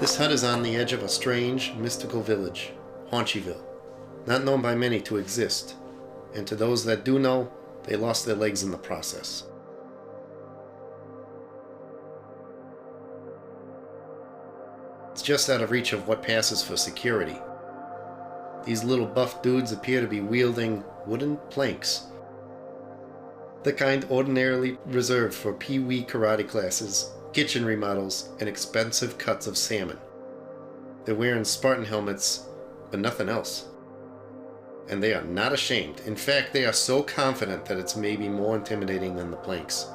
This hut is on the edge of a strange, mystical village, Haunchyville, not known by many to exist, and to those that do know, they lost their legs in the process. It's just out of reach of what passes for security. These little buff dudes appear to be wielding wooden planks, the kind ordinarily reserved for pee-wee karate classes, kitchen remodels, and expensive cuts of salmon. They're wearing Spartan helmets, but nothing else. And they are not ashamed. In fact, they are so confident that it's maybe more intimidating than the planks.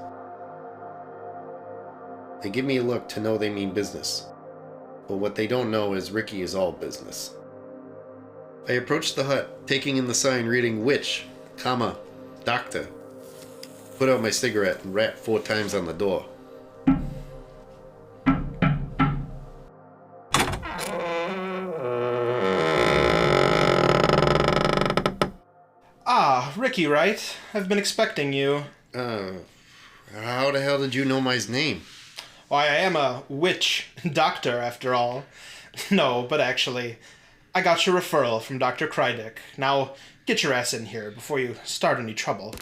They give me a look to know they mean business. But what they don't know is Ricky is all business. I approached the hut, taking in the sign reading witch, comma, doctor. Put out my cigarette and rapped 4 times on the door. Ah, Ricky, right? I've been expecting you. How the hell did you know my name? Why, I am a witch doctor, after all. No, but actually, I got your referral from Dr. Krydick. Now, get your ass in here before you start any trouble.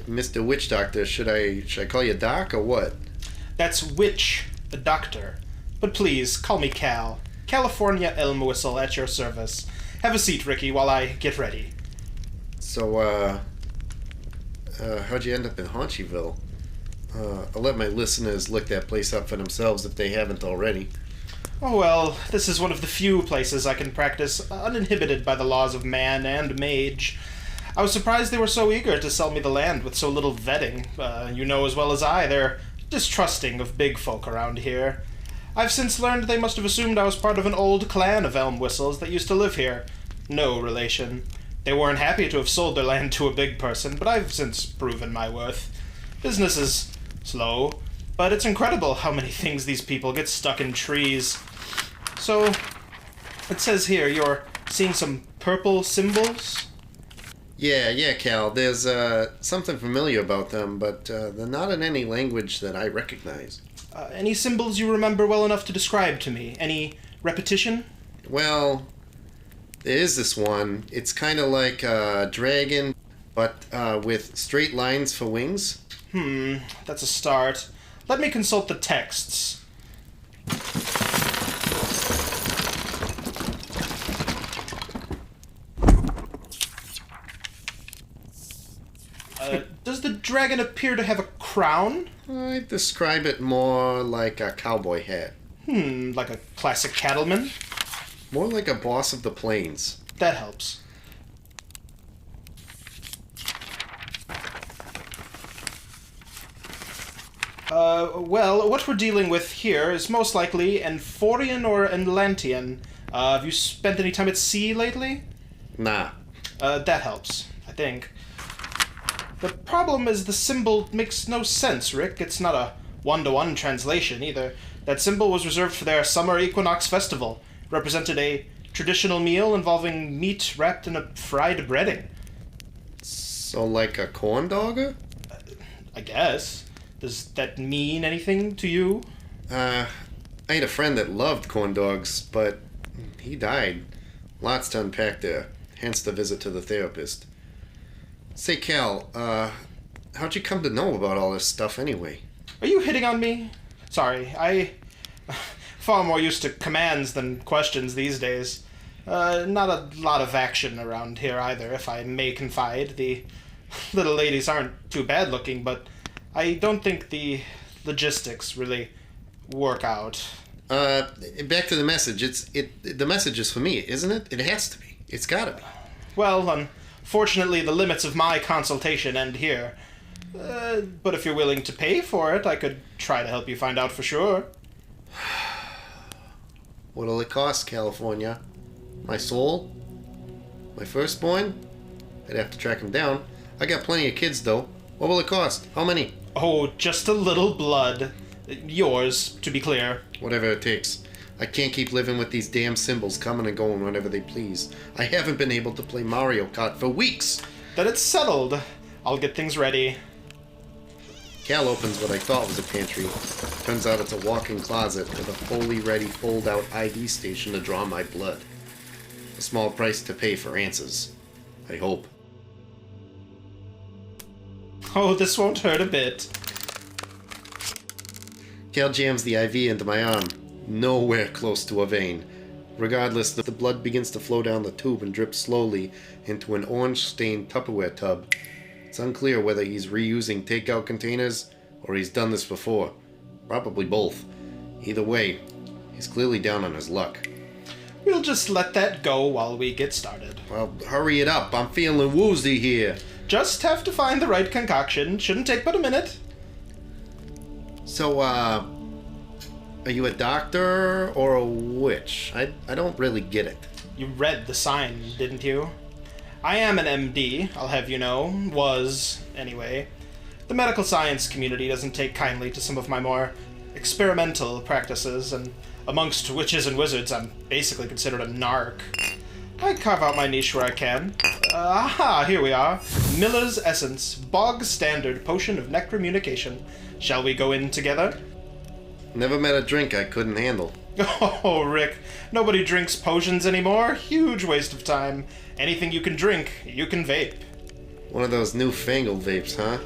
Mr. Witch Doctor, should I call you Doc or what? That's witch, a doctor. But please, call me Cal. California Elmwhistle at your service. Have a seat, Ricky, while I get ready. So, how'd you end up in Haunchyville? I'll let my listeners look that place up for themselves if they haven't already. Oh well, this is one of the few places I can practice uninhibited by the laws of man and mage. I was surprised they were so eager to sell me the land with so little vetting. You know as well as I, they're distrusting of big folk around here. I've since learned they must have assumed I was part of an old clan of Elmwhistles that used to live here. No relation. They weren't happy to have sold their land to a big person, but I've since proven my worth. Business is slow, but it's incredible how many things these people get stuck in trees. So, it says here you're seeing some purple symbols? Yeah, Cal. There's something familiar about them, but they're not in any language that I recognize. Any symbols you remember well enough to describe to me? Any repetition? Well, there is this one. It's kind of like a dragon, but with straight lines for wings. That's a start. Let me consult the texts. Does the dragon appear to have a crown? I'd describe it more like a cowboy hat. Like a classic cattleman? More like a boss of the plains. That helps. Well, what we're dealing with here is most likely Enforian or Atlantean. Have you spent any time at sea lately? Nah. That helps, I think. The problem is the symbol makes no sense, Rick. It's not a one-to-one translation, either. That symbol was reserved for their summer equinox festival. It represented a traditional meal involving meat wrapped in a fried breading. So like a corn dogger? I guess. Does that mean anything to you? I had a friend that loved corn dogs, but he died. Lots to unpack there, hence the visit to the therapist. Say, Cal, how'd you come to know about all this stuff anyway? Are you hitting on me? Sorry, I far more used to commands than questions these days. Not a lot of action around here either, if I may confide. The little ladies aren't too bad looking, but I don't think the logistics really work out. Back to the message. The message is for me, isn't it? It has to be. It's gotta be. Well, unfortunately, the limits of my consultation end here. But if you're willing to pay for it, I could try to help you find out for sure. What'll it cost, California? My soul? My firstborn? I'd have to track him down. I got plenty of kids, though. What will it cost? How many? Oh, just a little blood. Yours, to be clear. Whatever it takes. I can't keep living with these damn symbols coming and going whenever they please. I haven't been able to play Mario Kart for weeks. Then it's settled. I'll get things ready. Cal opens what I thought was a pantry. Turns out it's a walk-in closet with a fully ready fold-out IV station to draw my blood. A small price to pay for answers. I hope. Oh, this won't hurt a bit. Cal jams the IV into my arm. Nowhere close to a vein. Regardless, the blood begins to flow down the tube and drip slowly into an orange-stained Tupperware tub. It's unclear whether he's reusing takeout containers or he's done this before. Probably both. Either way, he's clearly down on his luck. We'll just let that go while we get started. Well, hurry it up. I'm feeling woozy here. Just have to find the right concoction. Shouldn't take but a minute. So, are you a doctor or a witch? I don't really get it. You read the sign, didn't you? I am an MD, I'll have you know. Was, anyway. The medical science community doesn't take kindly to some of my more experimental practices, and amongst witches and wizards, I'm basically considered a narc. I carve out my niche where I can. Aha, here we are. Miller's Essence, bog standard potion of necromunication. Shall we go in together? Never met a drink I couldn't handle. Oh, Rick, nobody drinks potions anymore. Huge waste of time. Anything you can drink, you can vape. One of those newfangled vapes, huh?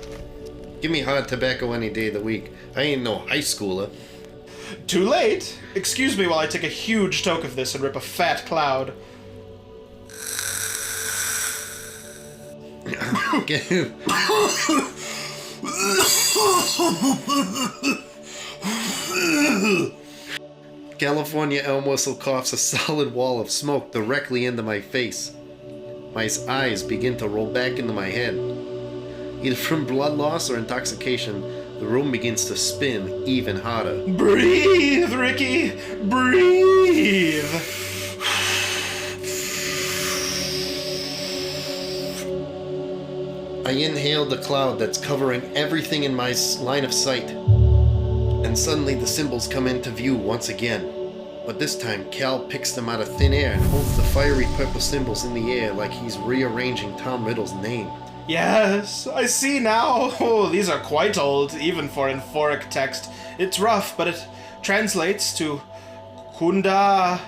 Give me hard tobacco any day of the week. I ain't no high schooler. Too late. Excuse me while I take a huge toke of this and rip a fat cloud. California Elmwhistle coughs a solid wall of smoke directly into my face. My eyes begin to roll back into my head. Either from blood loss or intoxication, the room begins to spin even harder. Breathe, Ricky! Breathe! I inhale the cloud that's covering everything in my line of sight. And suddenly the symbols come into view once again. But this time, Cal picks them out of thin air and holds the fiery purple symbols in the air like he's rearranging Tom Riddle's name. Yes, I see now. Oh, these are quite old, even for amphoric text. It's rough, but it translates to Kunda,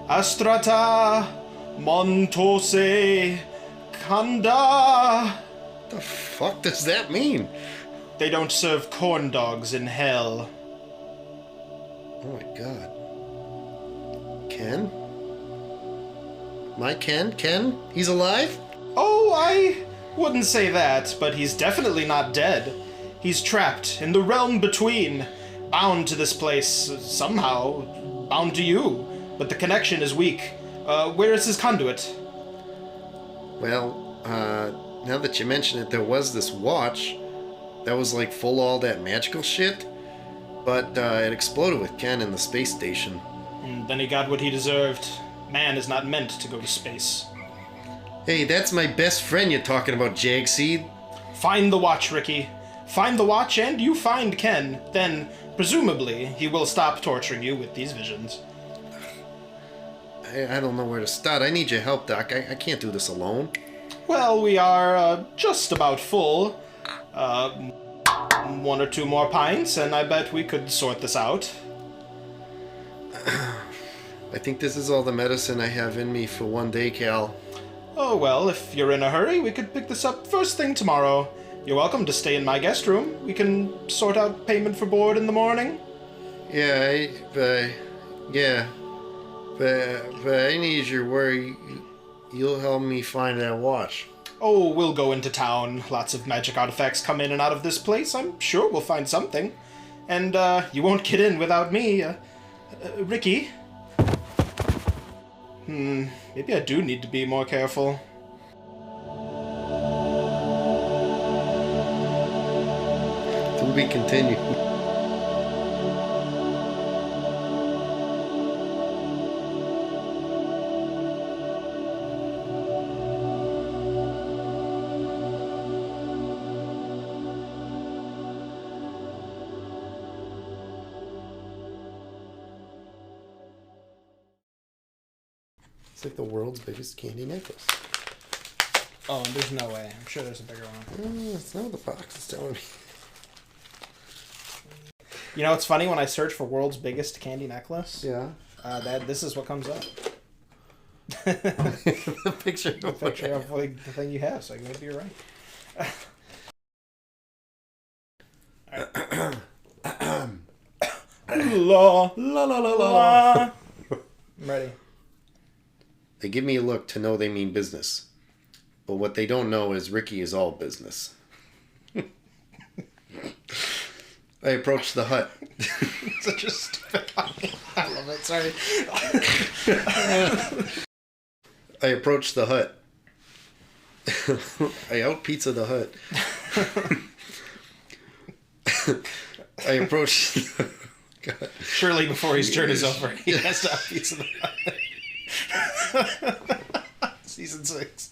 Astrata, Montose, Kanda. The fuck does that mean? They don't serve corn dogs in hell. Oh my god. Ken? My Ken? Ken? He's alive? Oh, I wouldn't say that, but he's definitely not dead. He's trapped in the realm between, bound to this place somehow, bound to you, but the connection is weak. Where is his conduit? Well, now that you mention it, there was this watch that was like full of all that magical shit, but it exploded with Ken in the space station. And then he got what he deserved. Man is not meant to go to space. Hey, that's my best friend you're talking about, Jagseed. Find the watch, Ricky. Find the watch and you find Ken. Then, presumably, he will stop torturing you with these visions. I don't know where to start. I need your help, Doc. I can't do this alone. Well, we are just about full. One or two more pints, and I bet we could sort this out. I think this is all the medicine I have in me for one day, Cal. Oh, well, if you're in a hurry, we could pick this up first thing tomorrow. You're welcome to stay in my guest room. We can sort out payment for board in the morning. Yeah, but I need your worry. You'll help me find that watch. Oh, we'll go into town. Lots of magic artifacts come in and out of this place. I'm sure we'll find something. And, you won't get in without me. Ricky? Maybe I do need to be more careful. To be continued. It's like the world's biggest candy necklace. Oh, and there's no way. I'm sure there's a bigger one. It's not the box. It's telling me. You know, it's funny when I search for world's biggest candy necklace. Yeah. This is what comes up. The picture. The picture of like, the thing you have. So maybe you're right. La la la la la. I'm ready. They give me a look to know they mean business. But what they don't know is Ricky is all business. I approached the hut. Such a stupid I love it. Sorry. I approached the hut. I out pizza the hut. I approached... God. Surely before his turn is over, he has to out pizza the hut. Season 6.